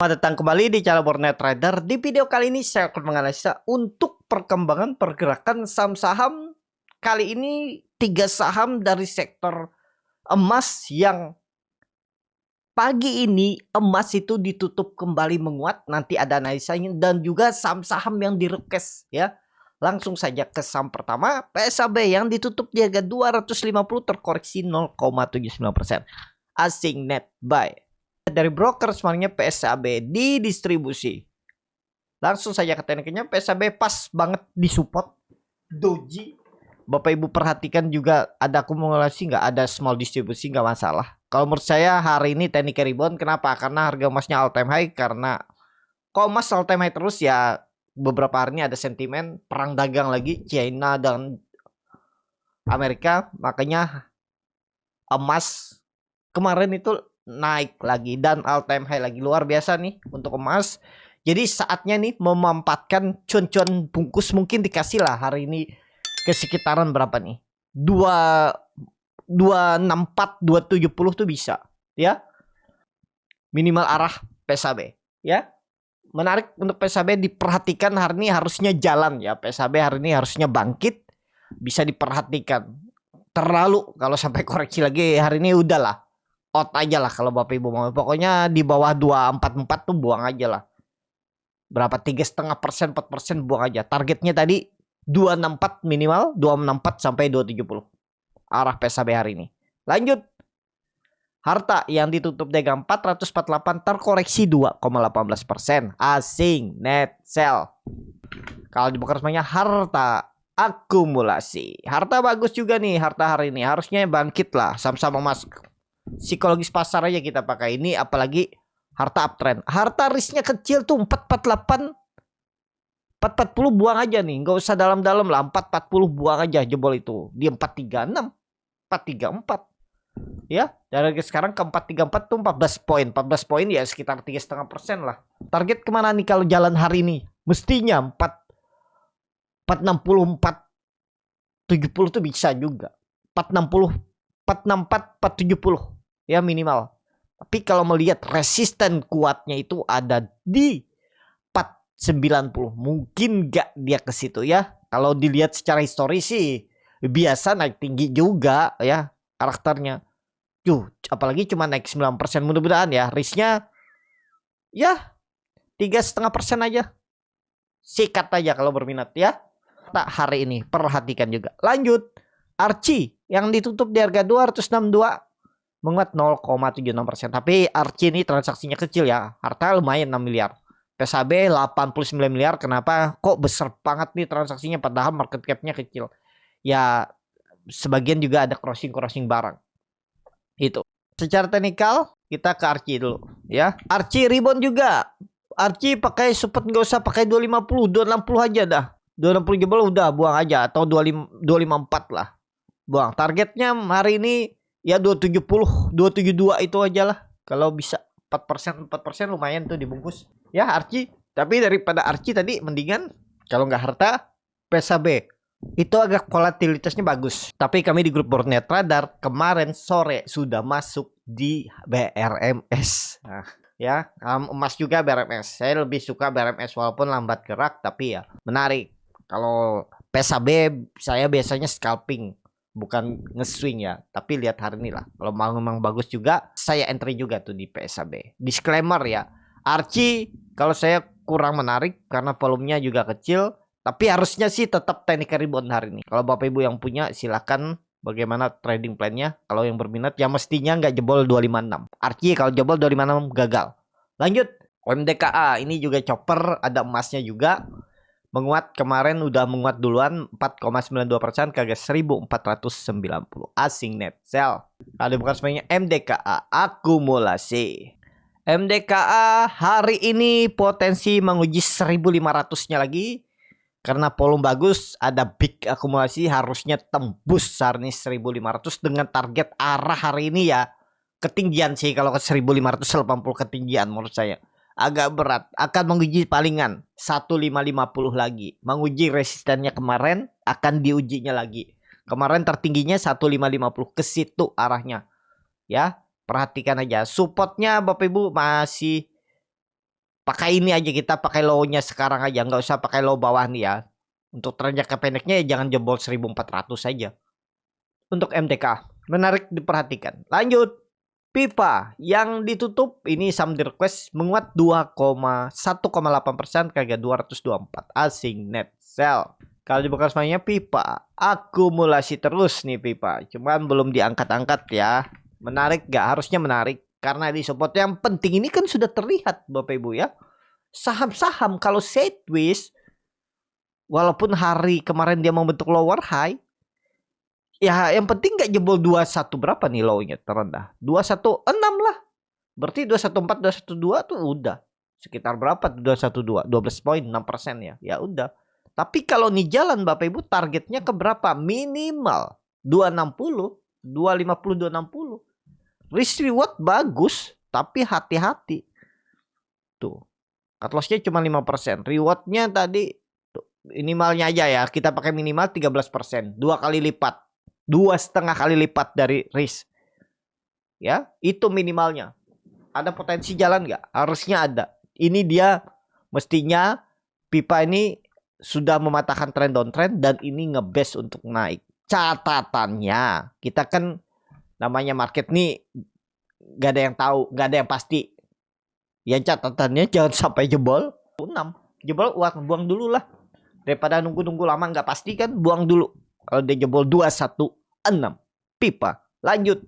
Selamat datang kembali di channel Borneo Trader. Di video kali ini saya akan menganalisa untuk perkembangan pergerakan saham-saham. Kali ini 3 saham dari sektor emas yang pagi ini emas itu ditutup kembali menguat. Nanti ada analisanya dan juga saham-saham yang di-request ya. Langsung saja ke saham pertama, PSAB yang ditutup di harga 250 terkoreksi 0,79%. Asing net buy dari broker sebenarnya PSAB di distribusi. Langsung saja ke tekniknya, PSAB pas banget di support doji. Bapak Ibu perhatikan juga ada akumulasi nggak, ada small distribusi nggak masalah. Kalau menurut saya hari ini teknik rebound. Kenapa? Karena harga emasnya all time high. Karena kalau emas all time high terus ya beberapa hari ini ada sentimen perang dagang lagi China dan Amerika. Makanya emas kemarin itu naik lagi dan all time high lagi, luar biasa nih untuk emas. Jadi saatnya nih memanfaatkan cuan-cuan bungkus, mungkin dikasih lah hari ini ke sekitaran berapa nih, 264 270 tuh bisa ya, minimal arah PSAB ya. Menarik untuk PSAB diperhatikan hari ini, harusnya jalan ya PSAB hari ini, harusnya bangkit, bisa diperhatikan. Terlalu kalau sampai koreksi lagi hari ini udahlah, out aja lah kalau Bapak Ibu mau. Pokoknya di bawah 244 tuh buang aja lah. Berapa, 3,5%, 4% buang aja. Targetnya tadi 264 minimal, 264 sampai 270 arah PSAB hari ini. Lanjut, harta yang ditutup dagang 448 terkoreksi 2,18%. Asing net sell. Kalau dibuka semuanya harta akumulasi. Harta bagus juga nih harta hari ini, harusnya bangkit lah. Sama-sama mas, psikologis pasar aja kita pakai ini, apalagi harta uptrend. Harta risknya kecil tuh 448 440 buang aja nih, nggak usah dalam-dalam lah. 440 buang aja, jebol itu di 436 434 ya. Dari sekarang ke 434 tuh 14 poin. 14 poin ya sekitar 3,5% lah. Target kemana nih kalau jalan hari ini? Mestinya 460 470 tuh bisa juga. 460 464 470 ya minimal. Tapi kalau melihat resisten kuatnya itu ada di 490, mungkin nggak dia ke situ ya. Kalau dilihat secara historis sih biasa naik tinggi juga ya karakternya. Apalagi cuma naik 9%, mudah-mudahan ya risknya ya 3,5% aja. Sikat aja kalau berminat ya. Tak hari ini perhatikan juga. Lanjut, Archie yang ditutup di harga 262 menguat 0,76%. Tapi Archie ini transaksinya kecil ya. Harta lumayan 6 miliar. PSAB 89 miliar. Kenapa kok besar banget nih transaksinya padahal market cap-nya kecil? Ya sebagian juga ada crossing barang. Itu. Secara teknikal kita ke Archie dulu ya. Archie rebound juga. Archie pakai support, nggak usah pakai 250, 260 aja dah. 260 jebol udah buang aja, atau 254 lah. Buang. Targetnya hari ini ya 270, 272 itu aja lah. Kalau bisa 4%, 4% lumayan tuh dibungkus. Ya Archie, tapi daripada Archie tadi mendingan kalau nggak harta PSAB. Itu agak volatilitasnya bagus. Tapi kami di grup Borneo Trader kemarin sore sudah masuk di BRMS. Nah, ya, emas juga BRMS. Saya lebih suka BRMS walaupun lambat gerak, tapi ya menarik. Kalau PSAB saya biasanya scalping, bukan nge-swing ya. Tapi lihat hari ini lah. Kalau memang bagus juga, saya entry juga tuh di PSAB. Disclaimer ya, Archie kalau saya kurang menarik karena volumenya juga kecil. Tapi harusnya sih tetap teknik rebound hari ini. Kalau Bapak Ibu yang punya silakan bagaimana trading plan-nya. Kalau yang berminat ya mestinya nggak jebol 256. Archie kalau jebol 256 gagal. Lanjut, OMDKA ini juga chopper, ada emasnya juga. Menguat kemarin udah menguat duluan 4,92% ke harga 1490. Asing net sell. Kalau bukan sebenarnya MDKA akumulasi. MDKA hari ini potensi menguji 1500-nya lagi. Karena volume bagus, ada big akumulasi, harusnya tembus hari ini 1500 dengan target arah hari ini ya. Ketinggian sih kalau ke 1580 ketinggian menurut saya. Agak berat, akan menguji palingan 1550 lagi. Menguji resistennya kemarin, akan diujinya lagi. Kemarin tertingginya 1550, ke situ arahnya. Ya, perhatikan aja. Supportnya Bapak Ibu masih pakai ini aja, kita pakai low-nya sekarang aja, nggak usah pakai low bawah nih ya. Untuk tren jangka pendeknya ya jangan jebol 1400 saja. Untuk MTK menarik diperhatikan. Lanjut, Pipa yang ditutup ini saham di request menguat 2,1,8% ke harga 224 asing net sell. Kalau di bekas mainnya Pipa akumulasi terus nih Pipa, cuman belum diangkat-angkat ya. Menarik gak? Harusnya menarik karena di support yang penting ini kan sudah terlihat Bapak Ibu ya. Saham-saham kalau sideways walaupun hari kemarin dia membentuk lower high, ya yang penting gak jebol 21 berapa nih low-nya terendah? 216 lah. Berarti 214, 212 tuh udah. Sekitar berapa tuh 212? 12 poin, 6% ya. Ya udah. Tapi kalau nih jalan Bapak Ibu targetnya ke berapa? Minimal 260, 250, 260. Risk reward bagus, tapi hati-hati. Tuh. Cut loss-nya cuma 5%. Reward-nya tadi tuh, minimalnya aja ya. Kita pakai minimal 13%. 2 kali lipat. 2,5 kali lipat dari risk. Ya, itu minimalnya. Ada potensi jalan nggak? Harusnya ada. Ini dia mestinya Pipa ini sudah mematahkan tren downtrend dan ini ngebest untuk naik. Catatannya, kita kan namanya market nih nggak ada yang tahu, nggak ada yang pasti. Yang catatannya jangan sampai jebol 6. Jebol buang dulu lah. Daripada nunggu-nunggu lama nggak pasti kan, buang dulu. Kalau dia jebol 216 Pipa. Lanjut.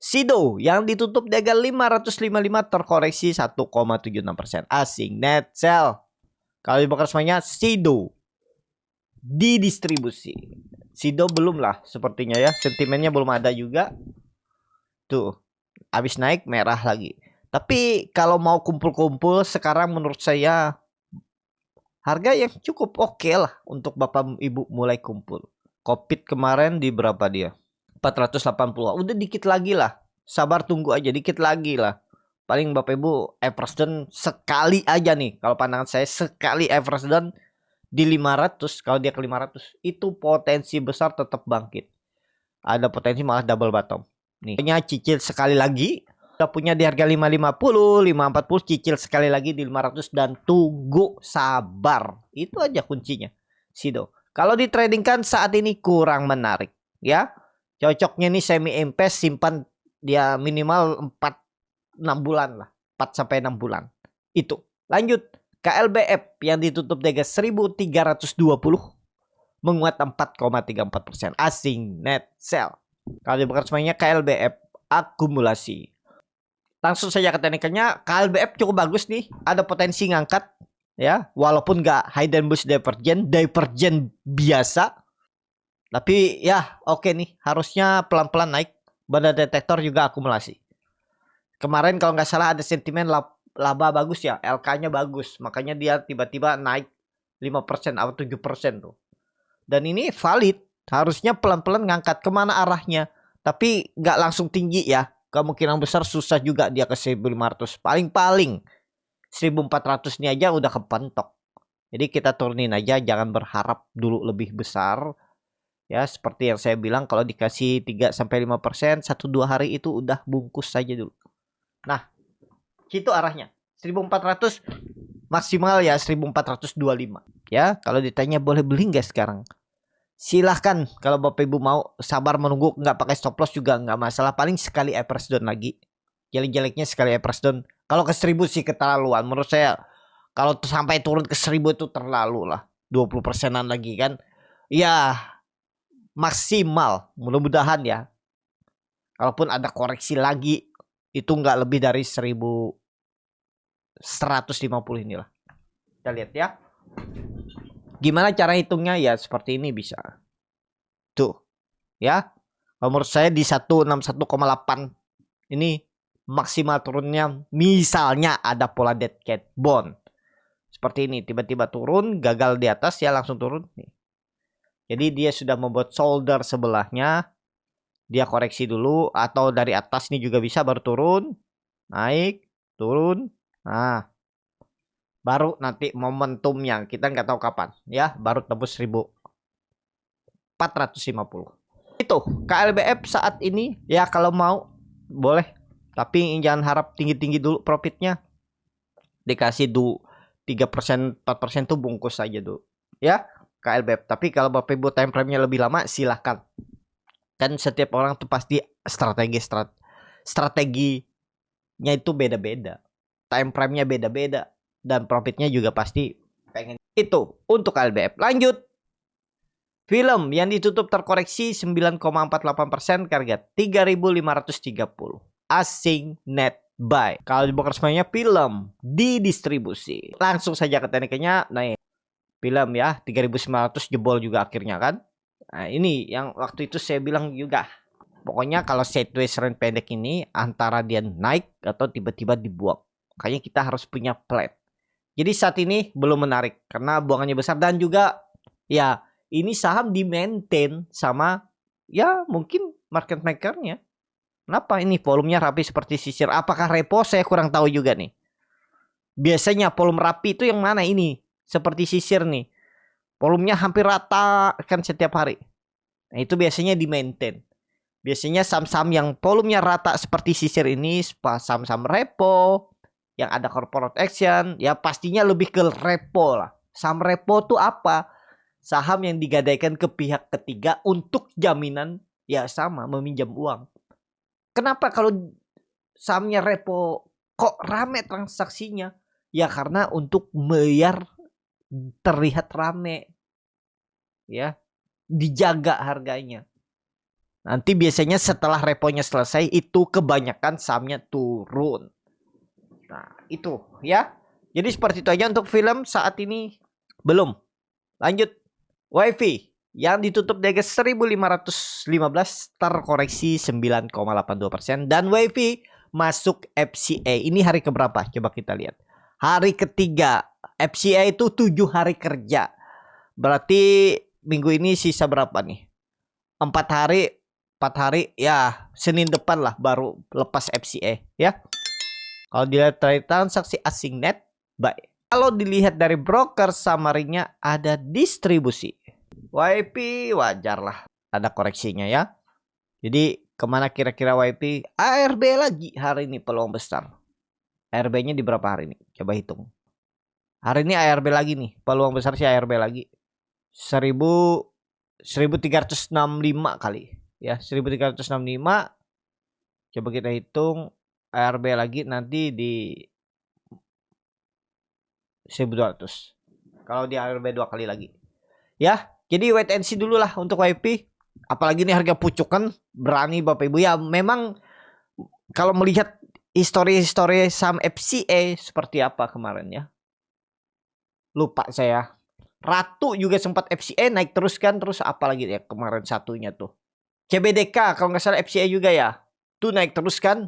Sido yang ditutup di harga 555 terkoreksi 1,76% asing net sell. Kalau di semuanya Sido didistribusi. Sido belum lah sepertinya ya, sentimennya belum ada juga. Tuh, habis naik merah lagi. Tapi kalau mau kumpul-kumpul sekarang menurut saya harga yang cukup oke lah untuk Bapak Ibu mulai kumpul. Kopit kemarin di berapa dia? 480. Udah dikit lagi lah. Sabar tunggu aja dikit lagi lah. Paling Bapak Ibu Eversden sekali aja nih. Kalau pandangan saya sekali Eversden di 500. Kalau dia ke 500 itu potensi besar tetap bangkit. Ada potensi malah double bottom. Nih. Punya cicil sekali lagi. Kita punya di harga 550, 540 cicil sekali lagi di 500 dan tunggu sabar. Itu aja kuncinya. Sido. Kalau di trading kan saat ini kurang menarik ya. Cocoknya nih semi MPS simpan dia minimal 4-6 bulan lah. 4 sampai 6 bulan. Itu. Lanjut. KLBF yang ditutup di harga 1320 menguat 4,34% asing net sell. Kalau di bekas semuanya KLBF akumulasi. Langsung saja ke teknikalnya. KLBF cukup bagus nih. Ada potensi ngangkat. Ya, walaupun nggak high and bullish divergent biasa, tapi ya oke nih, harusnya pelan-pelan naik. Banda detektor juga akumulasi. Kemarin kalau nggak salah ada sentimen laba bagus ya, LK-nya bagus, makanya dia tiba-tiba naik 5% atau 7% tuh. Dan ini valid, harusnya pelan-pelan ngangkat kemana arahnya, tapi nggak langsung tinggi ya. Kemungkinan besar susah juga dia ke 1.500, paling-paling 1.400 ini aja udah kepentok. Jadi kita turunin aja, jangan berharap dulu lebih besar. Ya, seperti yang saya bilang kalau dikasih 3-5%, 1-2 hari itu udah bungkus saja dulu. Nah, itu arahnya. 1.400 maksimal ya 1.425. Ya, kalau ditanya boleh beli nggak sekarang? Silahkan kalau Bapak Ibu mau sabar menunggu, nggak pakai stop loss juga nggak masalah. Paling sekali Eversden lagi. Jelek-jeleknya sekali Eversden. Kalau ke 1.000 sih keterlaluan. Menurut saya kalau sampai turun ke 1.000 itu terlalu lah. 20%-an lagi kan. Ya maksimal. Mudah-mudahan ya. Kalaupun ada koreksi lagi. Itu nggak lebih dari 1.150 inilah. Kita lihat ya. Gimana cara hitungnya ya seperti ini bisa. Tuh. Ya. Menurut saya di 161,8 ini maksimal turunnya misalnya ada pola dead cat bond seperti ini, tiba-tiba turun gagal di atas ya langsung turun nih. Jadi dia sudah membuat shoulder sebelahnya, dia koreksi dulu atau dari atas ini juga bisa baru turun naik turun, nah baru nanti momentumnya kita nggak tahu kapan ya, baru tembus 1.450. Itu KLBF saat ini ya, kalau mau boleh. Tapi jangan harap tinggi-tinggi dulu profitnya. dikasih 3% 4% tuh bungkus aja tuh ya KLBF. Tapi kalau Bapak Ibu time frame-nya lebih lama silahkan. Kan setiap orang tuh pasti strateginya itu beda-beda, time frame-nya beda-beda, dan profitnya juga pasti pengen itu untuk KLBF. Lanjut, film yang ditutup terkoreksi 9,48%, harga 3.530. Asing net buy. Kalau di broker semuanya film didistribusi. Langsung saja ke tekniknya naik. Film ya 3.900 jebol juga akhirnya kan. Nah ini yang waktu itu saya bilang juga. Pokoknya kalau sideways range pendek ini antara dia naik atau tiba-tiba dibuang. Makanya kita harus punya plan. Jadi saat ini belum menarik karena buangannya besar, dan juga ya ini saham di maintain sama ya mungkin market makernya. Kenapa ini volumenya rapi seperti sisir? Apakah repo? Saya kurang tahu juga nih. Biasanya volume rapi itu yang mana ini? Seperti sisir nih. Volumenya hampir rata kan setiap hari. Nah, itu biasanya di maintain. Biasanya saham-saham yang volumenya rata seperti sisir ini, saham-saham repo, yang ada corporate action, ya pastinya lebih ke repo lah. Saham repo tuh apa? Saham yang digadaikan ke pihak ketiga untuk jaminan ya sama meminjam uang. Kenapa kalau sahamnya repo kok rame transaksinya? Ya karena untuk bayar terlihat rame. Ya, dijaga harganya. Nanti biasanya setelah reponya selesai itu kebanyakan sahamnya turun. Nah, itu ya. Jadi seperti itu aja untuk film saat ini. Belum. Lanjut. WiFi yang ditutup di harga 1.515 terkoreksi 9,82%, dan WiFi masuk FCA. Ini hari keberapa? Coba kita lihat. Hari ketiga. FCA itu 7 hari kerja. Berarti minggu ini sisa berapa nih? 4 hari. 4 hari ya, Senin depan lah baru lepas FCA ya. Kalau dilihat dari transaksi asing net buy. Kalau dilihat dari broker summary-nya ada distribusi. YP wajar lah ada koreksinya ya. Jadi kemana kira-kira YP? ARB lagi hari ini peluang besar. ARB-nya di berapa hari ini? Coba hitung. Hari ini ARB lagi nih. Peluang besar sih ARB lagi. 1365 kali. Ya 1365. Coba kita hitung. ARB lagi nanti di 1200. Kalau di ARB 2 kali lagi. Ya, jadi wait and see dulu lah untuk YP. Apalagi ini harga pucukan, berani Bapak Ibu. Ya memang kalau melihat histori-histori saham FCA seperti apa kemarin ya. Lupa saya. Ratu juga sempat FCA naik terus kan. Terus apalagi ya kemarin satunya tuh. CBDK kalau nggak salah FCA juga ya. Tuh naik terus kan.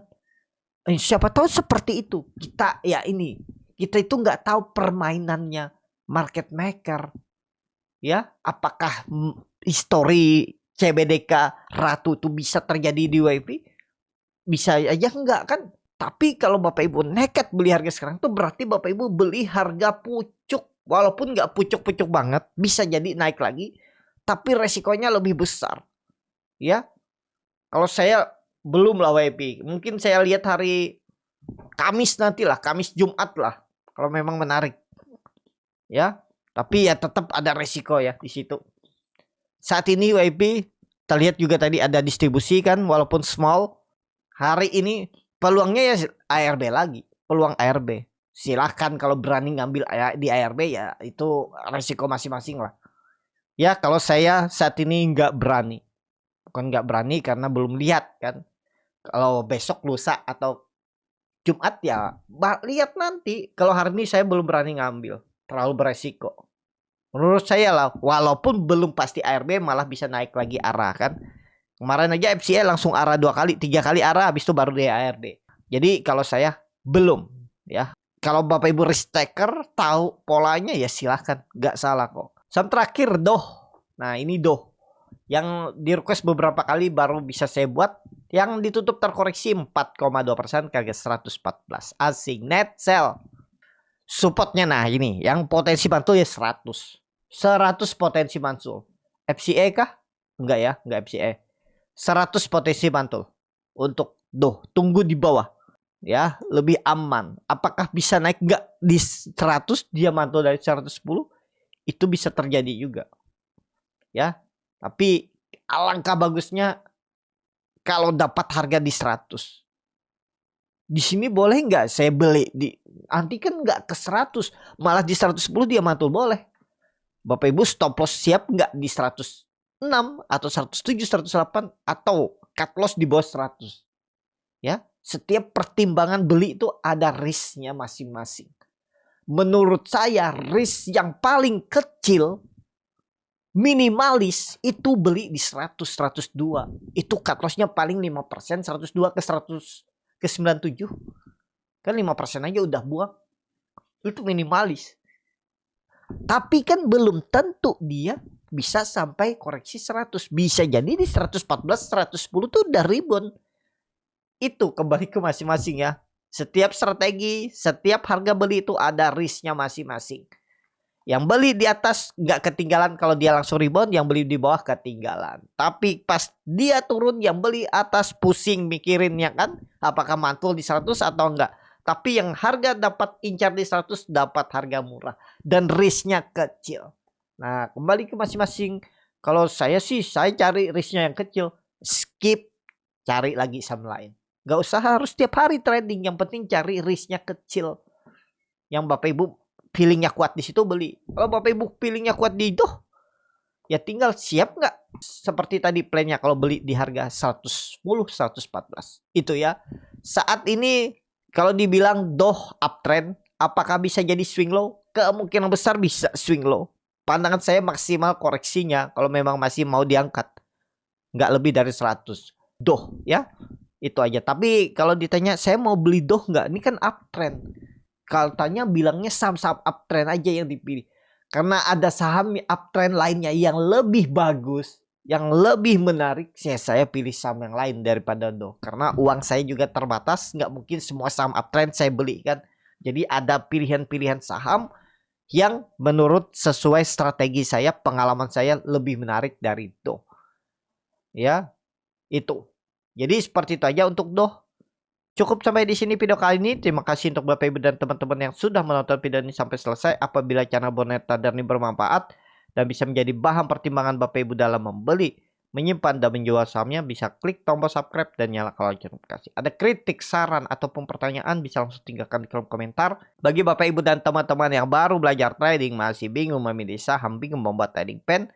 Siapa tahu seperti itu. Kita ya ini. Kita itu nggak tahu permainannya market maker. Ya, apakah histori CBDK Ratu itu bisa terjadi di YP? Bisa aja enggak kan? Tapi kalau Bapak Ibu nekat beli harga sekarang tuh berarti Bapak Ibu beli harga pucuk. Walaupun nggak pucuk-pucuk banget, bisa jadi naik lagi. Tapi resikonya lebih besar. Ya, kalau saya belum lah YP. Mungkin saya lihat hari Kamis nanti lah, Kamis Jumat lah. Kalau memang menarik. Ya. Tapi ya tetap ada resiko ya di situ. Saat ini YP terlihat juga tadi ada distribusi kan, walaupun small. Hari ini peluangnya ya ARB lagi, peluang ARB. Silahkan kalau berani ngambil di ARB ya itu resiko masing-masing lah. Ya kalau saya saat ini nggak berani. Bukan nggak berani karena belum lihat kan. Kalau besok lusa atau Jumat ya lihat nanti. Kalau hari ini saya belum berani ngambil. Terlalu beresiko. Menurut saya lah, walaupun belum pasti ARB malah bisa naik lagi arah kan. Kemarin aja FCA langsung arah 2 kali, 3 kali arah, habis itu baru di ARB. Jadi kalau saya belum ya. Kalau Bapak Ibu risk taker tahu polanya ya silahkan, nggak salah kok. Saham terakhir Doh. Nah ini Doh yang di request beberapa kali baru bisa saya buat. Yang ditutup terkoreksi 4,2%, harga 114. Asing net sell. Supportnya nah ini yang potensi mantul ya 100 potensi mantul. FCA kah? Enggak ya, enggak FCA. 100 potensi mantul untuk Doh, tunggu di bawah. Ya, lebih aman. Apakah bisa naik nggak di 100, dia mantul dari 110? Itu bisa terjadi juga. Ya, tapi alangkah bagusnya kalau dapat harga di 100. Di sini boleh nggak saya beli di nanti kan nggak ke 100, malah di 110 dia mantul boleh. Bapak Ibu stop loss siap nggak di 106 atau 107, 108 atau cut loss di bawah 100. Ya, setiap pertimbangan beli itu ada risknya masing-masing. Menurut saya risk yang paling kecil minimalis itu beli di 100, 102. Itu cut lossnya paling 5%, 102 ke 100 ke 97. Kan 5% aja udah buang. Itu minimalis. Tapi kan belum tentu dia bisa sampai koreksi 100. Bisa jadi di 114, 110 tuh udah rebound. Itu kembali ke masing-masing ya. Setiap strategi, setiap harga beli itu ada risknya masing-masing. Yang beli di atas nggak ketinggalan kalau dia langsung rebound, yang beli di bawah ketinggalan. Tapi pas dia turun, yang beli atas pusing mikirinnya kan, apakah mantul di 100 atau enggak. Tapi yang harga dapat incar di 100 dapat harga murah dan risknya kecil. Nah, kembali ke masing-masing. Kalau saya sih, saya cari risknya yang kecil. Skip, cari lagi saham lain. Gak usah harus tiap hari trading. Yang penting cari risknya kecil. Yang Bapak Ibu feelingnya kuat di situ beli. Kalau Bapak Ibu feelingnya kuat di itu, ya tinggal siap nggak? Seperti tadi plannya kalau beli di harga 110, 114. Itu ya. Saat ini kalau dibilang uptrend, apakah bisa jadi swing low? Kemungkinan besar bisa swing low. Pandangan saya maksimal koreksinya kalau memang masih mau diangkat. Nggak lebih dari 100. Ya. Itu aja. Tapi kalau ditanya saya mau beli nggak? Ini kan uptrend. Kalau tanya bilangnya saham-saham uptrend aja yang dipilih. Karena ada saham uptrend lainnya yang lebih bagus, yang lebih menarik, saya pilih saham yang lain daripada Karena uang saya juga terbatas, nggak mungkin semua saham uptrend saya beli kan. Jadi ada pilihan-pilihan saham yang menurut sesuai strategi saya, pengalaman saya lebih menarik dari Ya, itu. Jadi seperti itu aja untuk Cukup sampai di sini video kali ini. Terima kasih untuk Bapak Ibu dan teman-teman yang sudah menonton video ini sampai selesai. Apabila channel Borneo Trader ini bermanfaat dan bisa menjadi bahan pertimbangan Bapak Ibu dalam membeli, menyimpan dan menjual sahamnya, bisa klik tombol subscribe dan nyalakan lonceng notifikasi. Ada kritik, saran ataupun pertanyaan bisa langsung tinggalkan di kolom komentar. Bagi Bapak Ibu dan teman-teman yang baru belajar trading, masih bingung memilih saham, bingung membuat trading plan,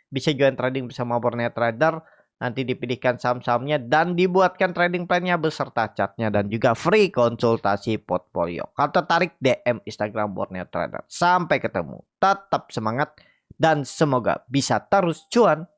bisa join trading bersama Borneo Trader. Nanti dipilihkan saham-sahamnya dan dibuatkan trading plan-nya beserta chartnya dan juga free konsultasi portfolio. Kalau tertarik DM Instagram Borneo Trader. Sampai ketemu. Tetap semangat dan semoga bisa terus cuan.